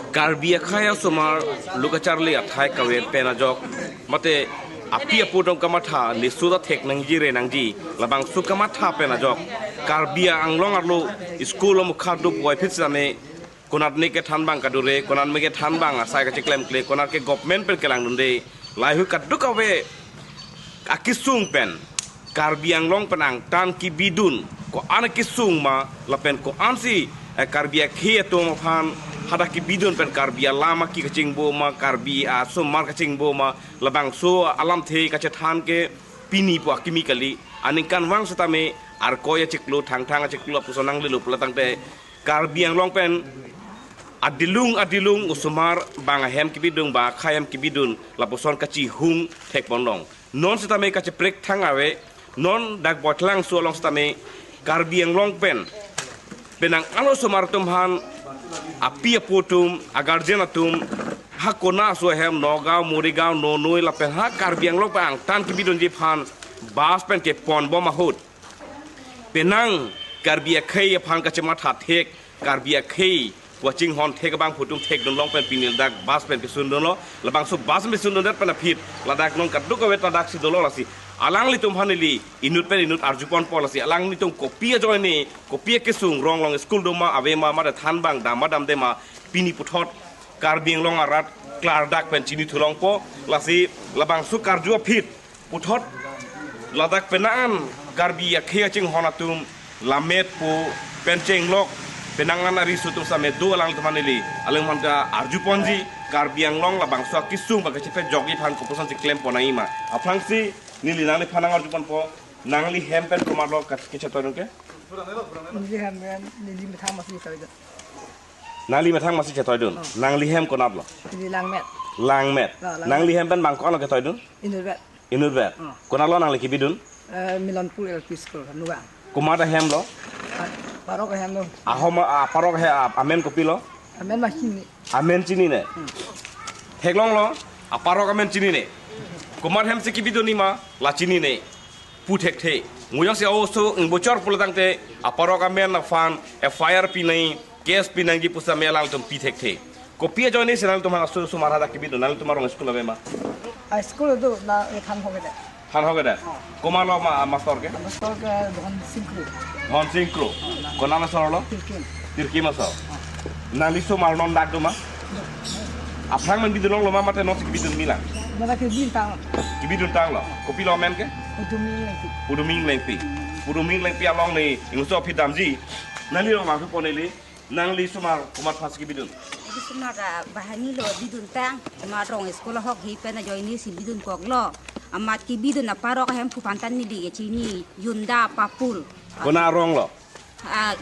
Karbia kaya sumar luka charli athai kawe penajok mate apia pudong kamatha ni suda thek nangji re nangji labang su kamatha penajok Karbia anglong arlo school mu khadu boy phitsame konat ne ke thanbang kadure konat me ke thanbang asai ka chiklem kle konat ke government pen kelang dunde lai hu kaddu kawe akisung pen Karbia anglong penang tan ki bidun ko an kisung ma lapen ko ansi Karbia khie to phan hada ki bidon pen Karbia lama ki kaching bo ma Karbia so mar kaching bo ma labang so alam the ka chathan ke pini po chemically anikan wang satame ar koya chiklo thang chiklo pusonang lilu pulatang te Karbia long pen adilung usumar banga hem ki bidung ba khayam ki bidun la puson kachi hung thek bonlong non satame ka prek thang awe non dak botlang so long satame Karbia long pen penang alo sumar tumhan apia potum agarjenatum hakona so hem nogao morigao nonoi la pen ha Karbiang lo pang tan ki bidon je phan bas pen ke pon bo ma hot penang Karbia khei phan ka chema tha thek Karbia khei watching hon thek bang putum thek don long pen pinil dak bas pen ke sun don lo la bang so bas me sun don dat pen phit la dak non ka du ko wet dak si dolo la si alang li tum hanili inut pen inut arjupon policy alang ni tum kopia joy ni kopia ke sung rong long school do ma ave ma da than bang da ma dam de ma pini puthot Karbiang long arat klar dak pen chini thulong po la si labang su karju phit puthot la dak penan Karbia khia ching honatum lamet po pen cheng lok penangan ari sutum same do alang tum hanili alang man da arjuponji Karbiang long labang su kisung ba ke chepe jogi phan ko posan si claim ponai ma afang si nili nangli phanangar jupan po nangli hempen komarlo ke chatoron ke nili hempen nili methang masih toidon nangli methang masih chatoidon nangli hem konablo nili langmet nangli hempen bangko lo ke toidon inurvet konalo nangli kibidun Milanpur LP School nuga kumada hem lo parok hem lo ahoma parok he amen kopilo amen machine amen chini ne heglong lo aparok amen chini ne kumar hem se kibidun ni ma la chini ne puthek the nguyang se oso bocor pulatang te aparok amen na fan fire pi nai gas pi nai ji pusa melang tum pithek the kopia joine senal tumha asu sumara da kibidun nal tumar school ave ma school do na than hogeda kumar lo ma master ke Dhon Singkro konana sorolo tirki maso nali so mar non dak duma afrang man bidun lo ma mate no kibidun milang nada ke kibidun tang lo kopi lo men ke puduming lengpi along ni ingso pidamji nali lo ma ko poneli nangli sumar kumar phas kibidun sumar bahani lo bidun tang ma rong school hok hi pena joini si bidun kok lo amat ki bidun aparok hem pu pantan ni di chini yunda papul kona rong lo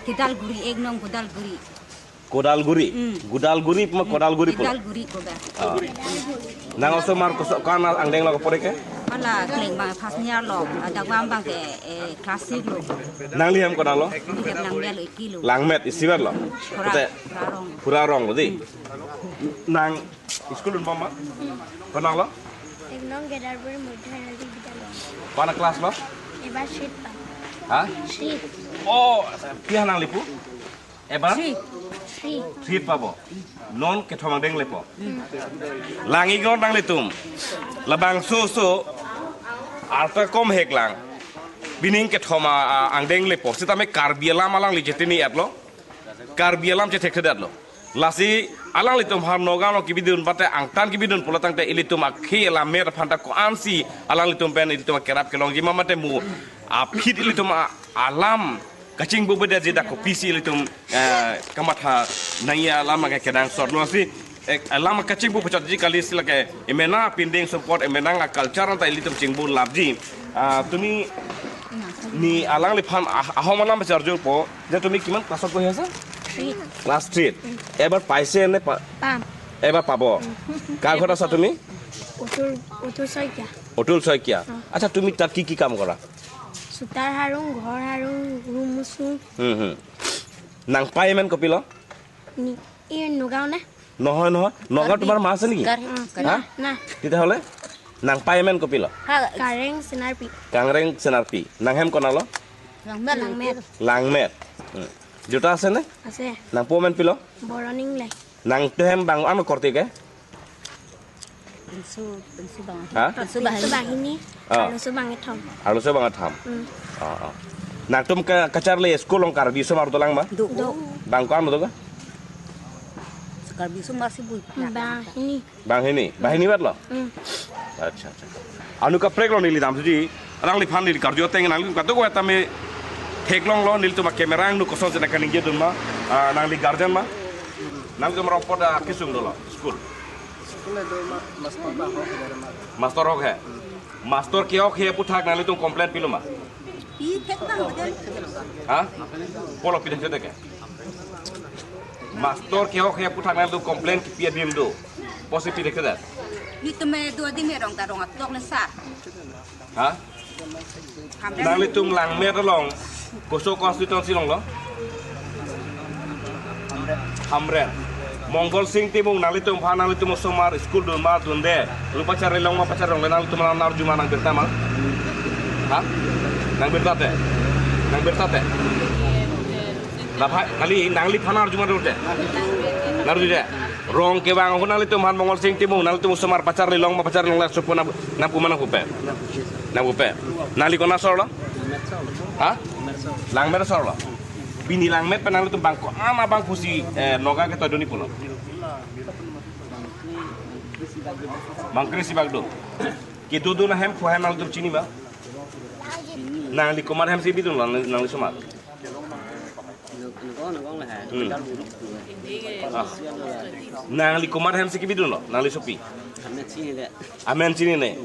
kidal guri egnong kodal guri ma kodal guri pula kidal guri ko ba nang oso mar ko kana angdeng lo ko pore ke ala kleng bang pas nya lo dagwam bang ke klasik lo nang liam kodal lo nang mel kilo langmet isiwer lo te pura rong lo di nang iskulun mama konang lo Egnong Gedarpur Mudhanadi Bidalaya. pana kelas lo Ebar street pa. ha Street. oh pia nang lipu ebar Street. street pabo non ke thomang deng lepo langi gon dang letum labang so arta kom heklang bining ke thoma ang deng lepo sitame Karbialam alang li jetini atlo Karbialam che thek datlo lasi alang litum har nogano kibidun bate angtan kibidun pulatang te ilitum akhi la mer phanta ko ansi alang litum pen ilitum kerap ke longji mamate mu aphit ilitum alam kaching bu beda jeda ko pisi ilitum kamatha naya lama ke kedang sort no si lama kaching bu pachot ji kali silake emena pinding support emena culture ta ilitum chingbu labji tumi ni alang liphan ahomalam charjur po je tumi kiman class ko hesa class 3 এবার পাইছে নে Pam. এবার পাবো কার ঘর আছা তুমি Utur Soikia. Atul শইকিয়া আচ্ছা তুমি তাত কি কাম কৰা Sutar harung, ghor harung, room musu. নাং পাই ইমান কপি ল I Nugao na. নহয় নগাঁও তোমাৰ মা আছে নেকি হা Na. তেতিয়াহ'লে নাং পাই ইমান কপি ল Kareng Sinarpi. কাংৰেং চেনাৰপি নাং হেম কনাল Langmet. langmet Juta আছে নে? আছে Nang po men pilo? বৰণিং লাই Nang tuhem bang ano korte ke? Bensu bang. Ha? Bensu Itu bahini Ah. Lalu bangit thom Alo sa banget ham. Nang tum kacar le school ong kar biso mar dolang ma? Do. Bang ko ano to ka? Sekar bisu masih bui. bahini Bang ini bat lo? Acha. Anu ka prek lo nili dam suji. Rang li phan nili kar jo teng nang li ka to ko ta me thek long lo nil tu ma kamera nu ko so jena kan ngi dun ma nang li guardian ma. Nang tu meropot kisung do lo school. Master hok hai. Master ki hok hai puthak nang li tu complaint pilo ma. Ih, ketang badan. Ha? Polo pideh tete ke? Master ki hok hai puthak nang li tu complaint ki pia dim do. Posi pideh tete. Ni teme dua di merong tarong atok lesar. Ha? Nang li tum lang mer long koso konstitusi long lo. Hamret. Mongol Singh timung nang li tum pha nang li tum somar school dun ma dun de. Lu pacar long ma pacar long nang li tum nar juma nang berta ma. Ha? Nang berta te. Dapat kali nang li phanar juma dur de. Nar de. Rong ke bang nang li tum han Mongol Singh timung nang li tum somar pacar long ma pacar long la supuna na pu mana kupe. Nang li kona sor lo? Ha? Lang mer sor lo. Bini lang met penang lu bangko ama bang pusi noga ke todoni pulo. Bang krisi bagdo. Ki dudu na hem fu hem nang tu chini ba. Nang li komar hem si bidun nang li somat. Nang li komar hem si ki bidun lo nang li sopi. Amen chini ne.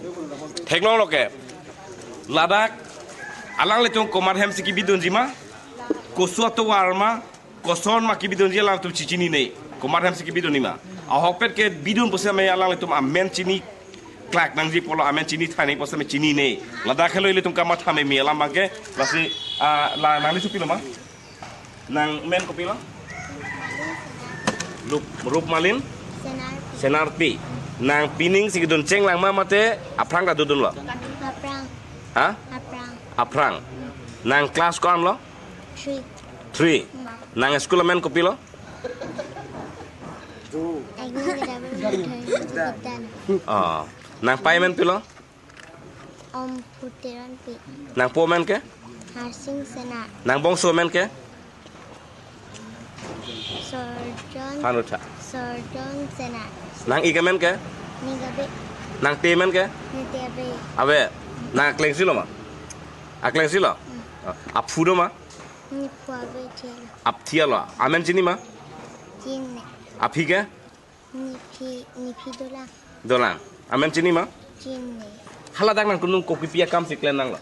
Theknong lo ke. Ladak alang le tung komar hem si ki bidun jima. Kosuatu warma koson ma ki bidon je lang tu cicini nei komar ham siki bidon nima a hokpet ke bidon posa me alang tum amen chini klak nang ji polo amen chini thani posa me chini nei lada khelo ile tum kama thame me alam bangke lasi la nang li supi lama nang men kopi la rup malin senarti nang pining siki don ceng lang ma mate aprang da dudun lo ha aprang nang kelas ko am lo 3 nang sekolah men kopi lo nang pai men pilo Om Putiran Pi nang po men ke Harsing Senar nang bongso men ke Sorjon Senar nang ika men ke Nigabe nang te men ke Nitiabe abe nang kleng silo ma akleng silo ap fudo ma Nipuabe Tiel ap tialo amen chini ma Jine api ke Nipi dolang amen chini ma Jine hala dak nang kunung kopi pia kam siklen nang lo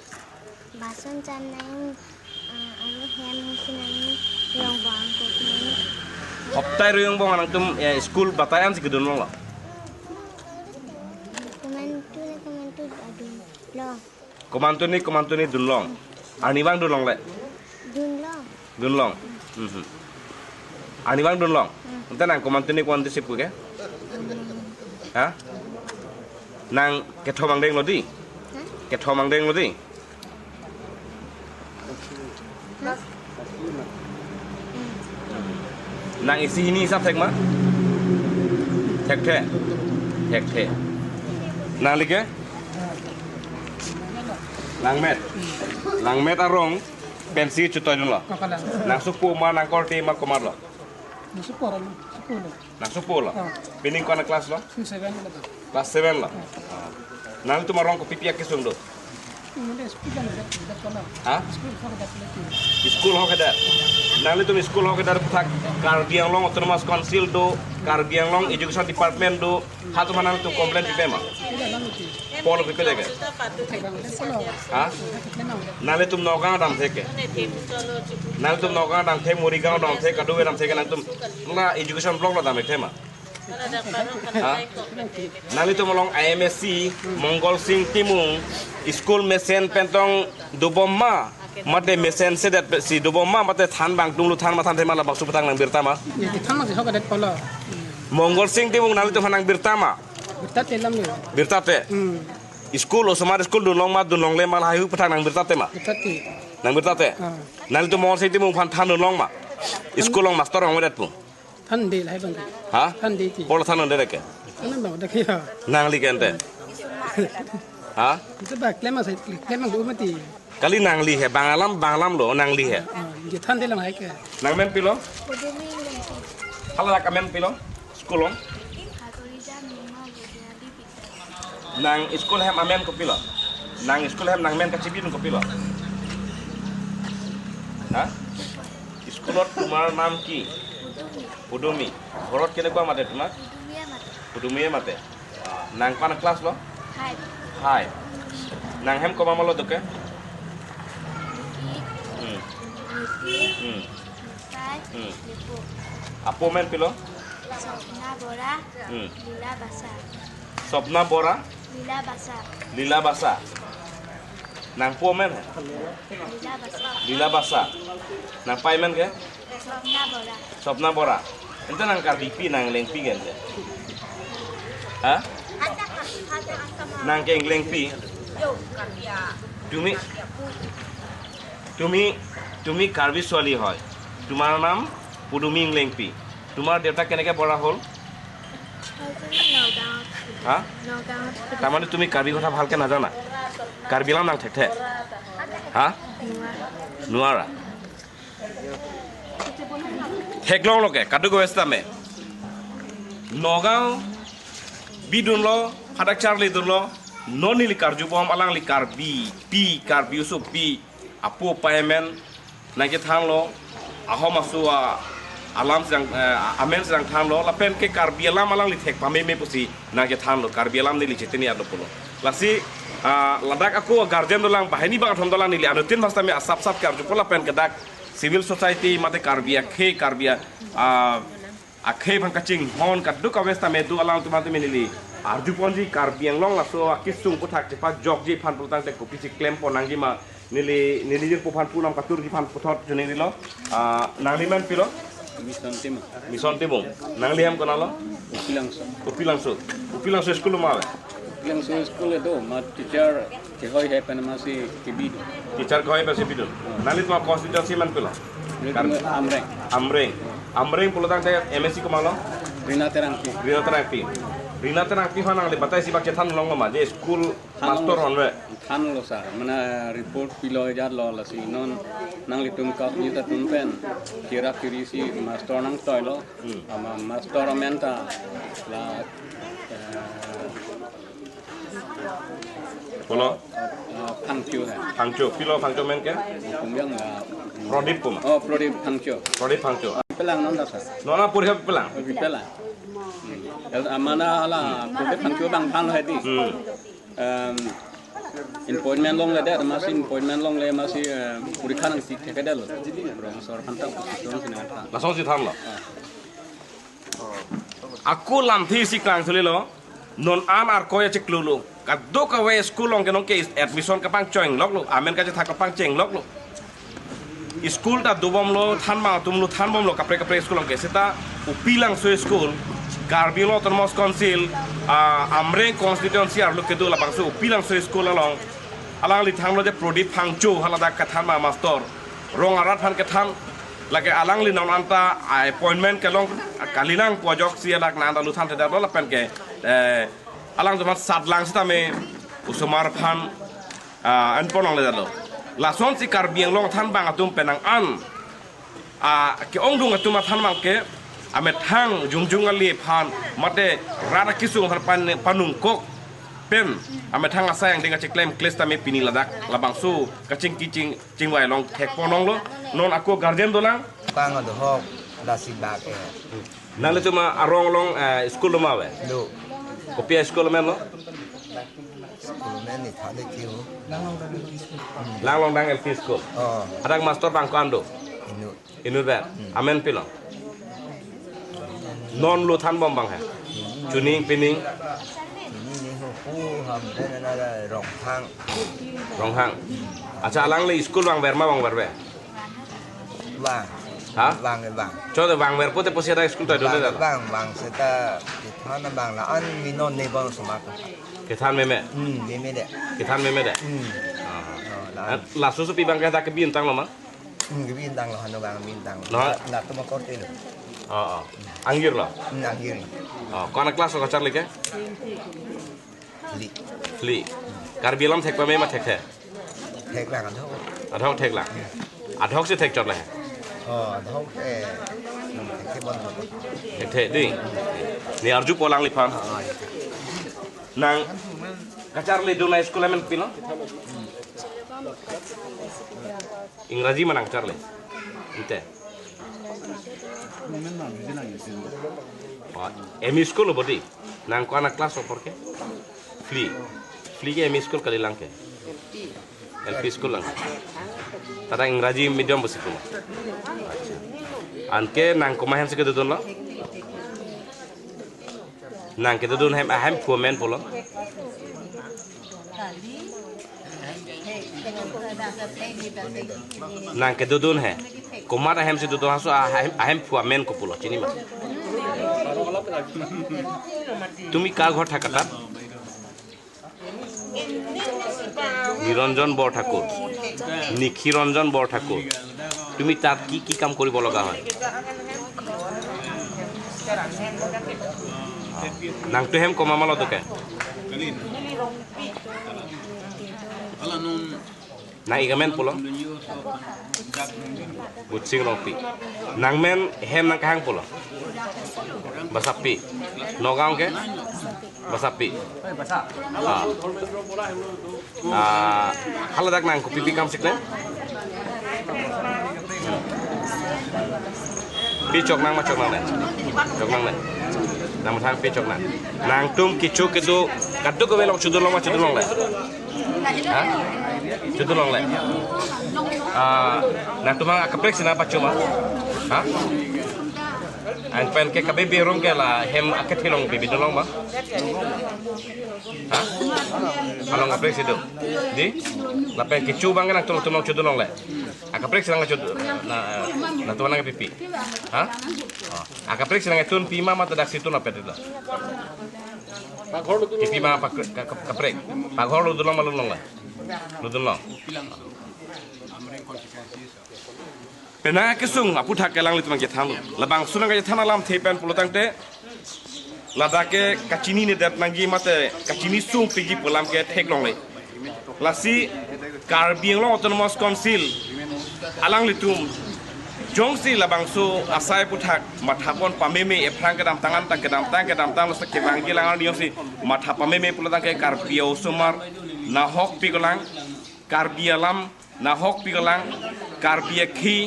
Bason Chanang Anu Hem Sinang Yang Bang Kokni hoptai ruyung bong nang tum school batayan sikidun lo Komantu Adun Long komantuni dunlong ani bang dunlong le Dunlong ani bang dunlong ente nang komantuni kwanti sipu ke ha nang kethomang deng lo di nang isi ini sap thek ma thek the nang like lang met arong pensi chutoy lo Kakalang. nang supu ma nang korte ma komar lo Sepuluh. nang supu lo pining ko na class lo 7 na to. class 7 lo nang tu marong ko pipia kisung do Hindi, speaker na dapat na. ha School ko dapat lagi. school ho kada nang tu school ho kada putak Karbiang Long autonomous council do Karbiang Long education department do hatu manang tu complain pipema Tidak lang ito. polo pipele ke ha nang tu nogang dam theke nang tu nogang dam the morigaon dam the kadu dam theke nang tu na education block lo dam thema ha nang tu molong IMSC Mongol Singh timung school mesen pentong dubomma mate mesen sedat si dubomma mate than bang tung lu than ma than thema la baksu patang nang birtama Jadi tama sih hoka dat pala. Mongol Singh timung nang tu hanang birtama Kita telam ni. birtate school osmar school dunlong ma dunlong le mal hayu patang nang birtate ma Kita ti. nang birtate nang tu Mongol Singh timung phan than dunlong ma School long master orang muda tu. ท่านดีหลายบาง Ha? ท่านดีที่ Pola tanah dia ke? นั่นบอกได้แค่ Nang li kan te. Ha? จะแบบเล่มมาใส่เล่มมาดูมาตี Kali nang li he bang alam lo nang li he. จะท่านได้ละไหมแก Nang men pilo? Hala dak men pilo? School long. Nang school hem amen ko pilo. Nang school hem nang men ka cibin ko pilo. Ha? Schoolot tumar naam ki? Pudumi. ঘৰত কেনেকুৱা মাতে তোমাক? Pudumiye mate. Nang pana class lo? Hai. Nang hem koma malo doke? Apo men pilo? Sopna bora? Lila basa. Nang po men? Lila basa. Nang pai men ke? Sopna bora. Ente nang kardipi nang lengpi kan? Ha? Nang keng lengpi. তুমি কাৰ্বি ছোৱালী হয় তোমাৰ নাম পুডুমি ইংলেংপি তোমাৰ দেউতা কেনেকৈ বৰা হ'ল হা তাৰমানে তুমি কাৰ্বি কথা ভালকৈ নাজানা কাৰ্বিলা নাং ঠেক ঠেক হা নোৱাৰা ঠেকলংলকে কাটু গৈষ্টামে নগাঁও বিদুনল ফাদাক চাৰ্লি দুনল nonili karjubom alangli karbi pi karbi usuk pi apo paymen nake thanglo ahomasua alam sedang amen sedang thanglo lapen ke karbi alam alangli thek pame me pusi nake thanglo karbi alam nili chetini ado pulo lasi ladak aku guardian dolang bahini bang thom dolang nili anutin basta me asap sap karjupo lapen kedak civil society mate karbia akhe bang kaching hon kaddu kawesta me du alang tumate me nili Arjuponji karbiang long laso akisung putak cepat jog ji pan putang te kopi si klem ponang ji ma nili jir pupan pulam katur ji pan putot juni nilo nangliman pilo mison timung nangliam konalo upi langso sekolah mawe langso sekolah itu ma teacher kehoi hai pan masih kebidun teacher kehoi masih bidun nangli tua konstitusi man pilo amreng pulutang te MSc komalo Rina terangki Rina tenang pi hanang le batai si bak than long ma je school master on we than lo sar mana report pilo jar lo la si non nang li tum kap ni ta tum pen kira kiri si master nang toy lo ama master menta la polo phangchu pilo phangchu men ke kumyang la prodip pum prodip phangchu pelang non da sar nona purha pelang amana ala prodip phangchu bang phan lo hedi appointment long le da masih appointment long le masih purikha nang sik theke dal professor phantang position sinata langsung si tham lo aku lamthi si klang thuli lo non am ar koya chik lulu kaddo ka we school long kenong ke admission ka pang choing lok lo amen ka thak ka pang cheng lok lo school ta dubom lo than ma tum lo than bom lo kapre school long ke seta upilang so school Garbilo Termos Council amreng constituency ar lo ke do la bang so upilang so school along alang li thang lo de prodip phangchu halada ka than ma master rong arat phan ke than lage alang li non anta appointment ke long kalinang pojok si adak na anda lu than te da la pen ke alang jaman sadlang sita me usumar phan an ponong le da lo la son si karbiang long than bang atum penang an ke ong dung atum than mang ke amet hang jungjung ali phan mate rara kisung har panung kok pen amet hang asayang dengan ceklem klesta me pini ladak labang su kacing kicing cingwai long thek ponong lo non aku guardian dolang bang ada hok dasi bag nang le tuma arong long school lo mawe do kopia school men lo men ni thade kiu lang long dang LP school adak master bang kando inu ber amen pilo non lo than bom bang ha chuning pining ni ho hu ham na rong hang acha alang le school bang ber ma bang ber be bang ha bang cho de bang ber pote posia da school ta do le da bang seta thana bang la an mi non ne bang sama ke than me me ke than me de la so pi bang ka ta ke bin tang lo ma bintang loh hanu bang bintang. Nah. Nak tu makor tu. Anggir lah. Nagiri. Kau anak kelas lo Charlie ke? Li. Fli. Karbi lam thek pa me ma thek the. Thek bang tu. Adhok thek lang. Adhok se thek chot le. Thok thek bon. Thek the đi. Ni arju polang li phan. Nang ka Charlie do na school men pino. Ingraji manang Charlie. Inte. Emi school bodi. Nang ko anak kelas opor ke? Fli ke emi school kali lang ke? LP school lang. Tada Ingraji medium besi ko. Anke nang ko mahem se ke dudun lo? Nang ke dudun hem men polo. Nang ke dudun he. Kumara hem se dudun haso ahem men ko polo chini ma. তুমি কার ঘর থাকা তার? নিরঞ্জন বৰ ঠাকুর, নিখিৰঞ্জন বৰ ঠাকুর। তুমি তাত কি কি কাম কৰিব লগা হয়? নাংটো হেম কমামাল দোকে না igamen pulo butsing ropi nangmen hem nang kahang pulo basapi nogaon ke basapi haladak nang ko pipi kam sikle pi chok nang ma chok nang ne nang thang pi chok nang tum kichu kedu kaddu ko belok chudulong ma chudulong le ha chudulong le nang tumang akaprek sina pa chuma ha ang pen ke kabe birong ke la hem akatilong bibi dolong ba ha along akaprek sido di la pen ke chu bang nang tulong chudulong le akaprek sina ngachud na tuanang pipi ha akaprek sina ngatun pima mata dak situ na pedila pipi ma kaprek paghor lu dolong malulong la lu dolong penang kesung apu thak kelang litumang ke thang labang sunang ke thana lam thepen pulotang te ladake kachini ne dat nangi mate kachini sung pigi pulam ke theklong le lasi Karbiang Long Autonomous Council alang litum jongsi labang su asai puthak mathapon pameme eprang kedam tangan tang kedam tang lasa ke bangki langan diosi matha pameme pulotang ke Karbiao sumar nahok pigolang Karbialam nahok pigolang Karbiakhi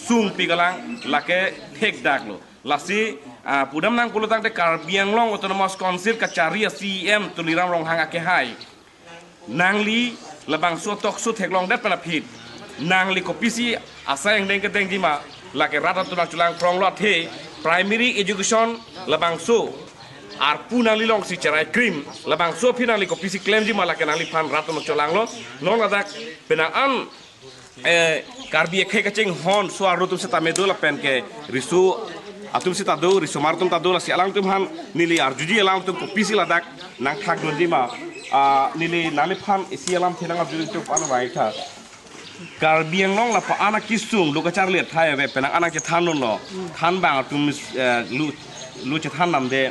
sung pigalang lake thek daklo lasi pudam nang pulutang te Karbiang Long Autonomous Council kacaria CM tuliram rong hanga ke hai nangli labang su tok su thek long dat panapit nangli kopisi asayang deng ke deng jima lake rata tunang culang prong lot he primary education labang su ar punali long si cerai krim labang su pinali kopisi claim jima lake nangli pan rata tunang culang lo non ladak penaan Karbi ekhe kacing hon so arutum seta medula pen ke risu atum seta do risu martum ta do la si alang tum han nili arjuji alang tum ko pisi ladak nang thak nodima nili nali phan isi alam thinang arjuji tum pan bai tha Karbiang Long la pa ana kisung lu kachar liat thai ve penang ana ke thanon lo than bang tum lu che than nam de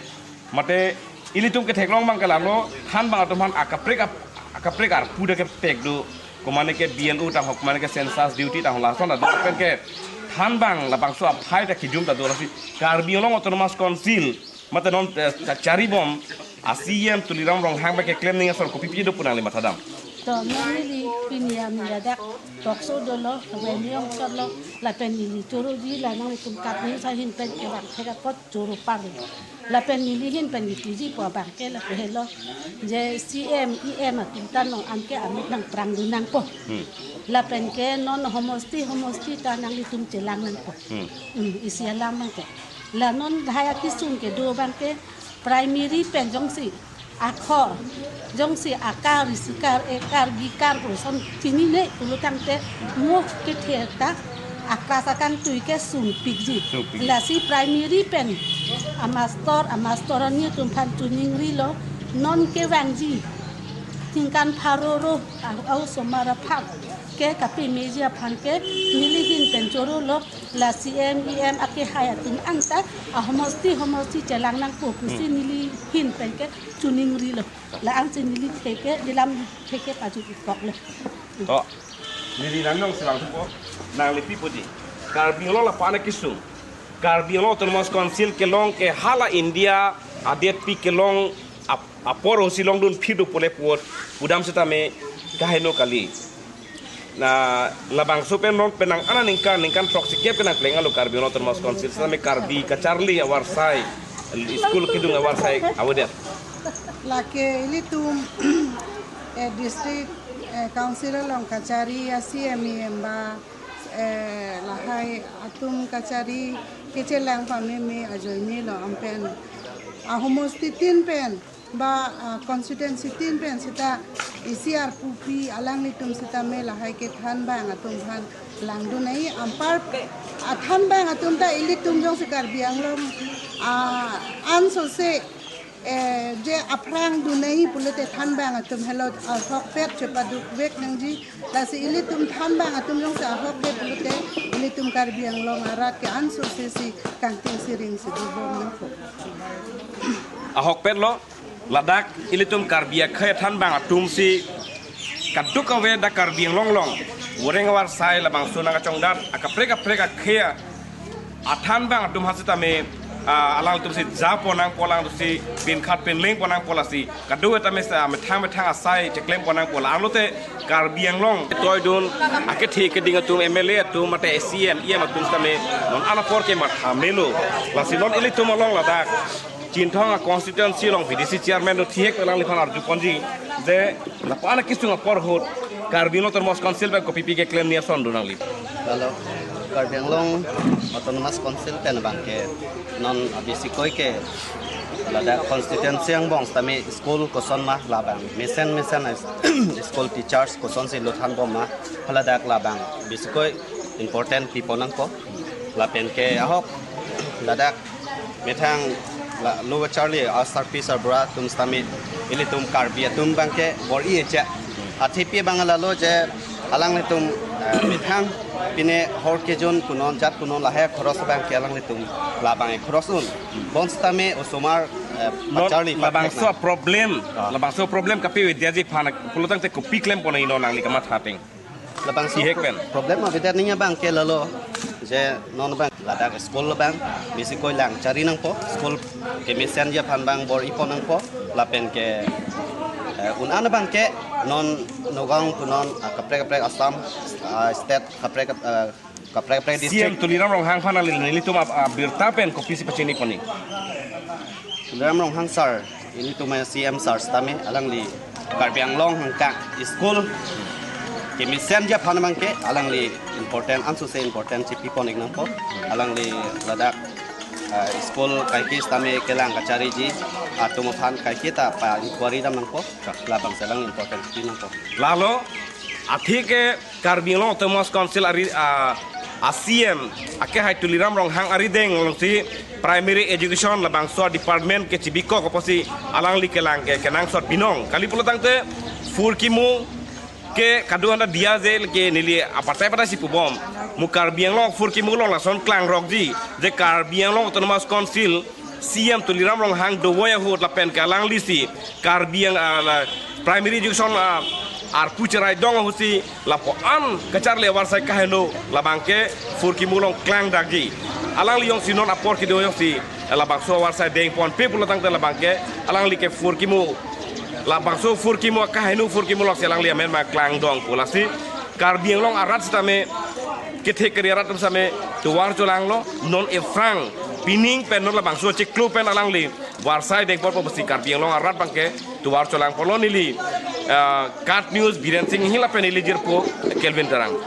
mate ili tum ke theklong bang kala lo than bang tum han akaprek ar puda ke pek do kumane ke BLU ta hok kumane ke census duty ta hola son da pen ke than bang la bang so phai ta kijum ta do la si Karbiang Long Autonomous Council mate non cari bom asiem tuliram rong hang ba ke claim ninga sor ko pipi do punang le matadam to nili piniam la dak tokso do lo weniong so lo la pen nili toro di la nang tum kat ni sa hin pen ke bang ke ko toro par la pen nili hin pen ni piji po bang ke la pe lo je CM EM tum tan no am ke am nang prang du nang po la pen ke non homosti ta nang li tum chelang nang po isi alam nang ke la non dhaya ki sung ke do bang ke primary pen jong si akho jong si akar risikar ekar gikar son tini ne ulutang te mo ke theta akasakan tui ke sung pigji la si primary pen amastor ni tum phan tuning ri lo non ke wangji tingkan paroro au somara phak ke kapi meja phan ke nilihin penjoro lo la CMEM ake hayatin anta homosti celang nang po kusi nilihin pen ke tuning ri lo la ang nili teke dilam teke paju kok le to nili nang nong selang tu nang lipi podi karbiang long la pana kisung karbiang long autonomous council ke long ke hala India adet pi ke long aporo silong dun pidu pole puot udam setame kaheno kali na labang supen long penang ana ningkan proxy kep kenang plenga lo karbiang long autonomous council setame karbi ka Charlie awarsai school kidung awarsai awadet lake ilitum district councilor long kachari CMEM ba lahai atum kachari kechelang pameme ajoini lo ampen ahomosti tin pen ba constituency tin pen sita ICR pupi alang litum sita me lahai ke than bang atum than langdu nai ampar than bang atum ta ilitum jong sekar biang lom an so se je aprang du nai pulete than bang atum hello hok pet chepadu wek nangji la se ilitum than bang atum jong sa hok pet pulete ilitum kar biang lom arat ke an so se si kanting siring se du bom nang ahok pet lo ladak ilitum karbia khaya than bang atum si kaduk awe da karbiang long woreng war sai labang sunanga chongdat akapreka khaya athan bang atum hasita me alang tum si japonang polang si bin khat pen leng ponang polasi kadu eta me sa methang asai cheklem ponang pola alote karbiang long toy don ake thik ding atum MLA atum mate SCMiem atum tame non ana por ke mat hamelo lasi non ilitum long ladak Cintong constituency long PDC chairman do thiek pelang lifan arju konji de la pana kisung por hot karbino autonomous council ba ko pipi ke claim ni son donang li kalau karbiang long autonomous council pen bangke non abisi koi ke lada constituency yang bong tami school koson mah labang mesen school teachers koson si luthan bom mah lada labang biskoi important people nang ko la pen ke ahok lada metang la Lower Charlie Astar Pisar Bra tum stamit ili tum karbia tum bangke bor ie cha athipi bangala lo je alang le tum mithang pine hor ke jon kunon jat kunon la he khoros bang ke alang le tum la bang khoros un bon stame osomar Charlie labang so problem kapi widya ji phana pulutang te kopi claim pona ino nang li kamat hapeng labang so problem ma bidat niya bang ke lalo je non bang ladak school bang bisi koi lang cari nang po school ke mesen dia phan bang bor ipon nang po lapen ke un ana bang ke non nogang kunon kaprek Assam state kaprek district siam tuliram rong hang phana li tum birtapen kopi si pachini poni tuliram rong hang sar ini tu ma CM sar stame alang li karbiang long hang ka school ke misen dia phan bang ke alang li important ansu se important ci people ning nang po alang li ladak school kai ki stame kelang kacari ji atum phan kai ki ta pa inquiry dam nang po labang selang important ci nang po lalo athi ke karbiang long autonomous council ari ASEAN ake hai tuliram rong hang ari deng long si primary education labang so department ke cibiko ko posi alang li kelang ke kenang sot binong kali pulutang te furkimu ke kaduan da dia zel ke nili apartai pada si pubom mu karbiang long furki mu long lason klang rokji je karbiang long autonomous council siam tuliram long hang do woya hot la pen kalang lisi karbiang primary education ar pucerai dong husi la po an kacar le war sai kaheno la bangke furki mu long klang dagi alang li yong sinon apor ki do yong si la bakso war sai deng pon pe pulatang te la bangke alang li ke furki mu la bangso furki mo kahenu furki mo lok selang liam ma klang dong pulasi karbiang long arat stame kethe keriarat same tuwar cholang lo non e frang pining pen non la bangso ciklu pen alang li warsai deng por pasti karbiang long arat bangke tuwar cholang polonili kat news biren sing hila pen ili jirpo Kelvin Tarang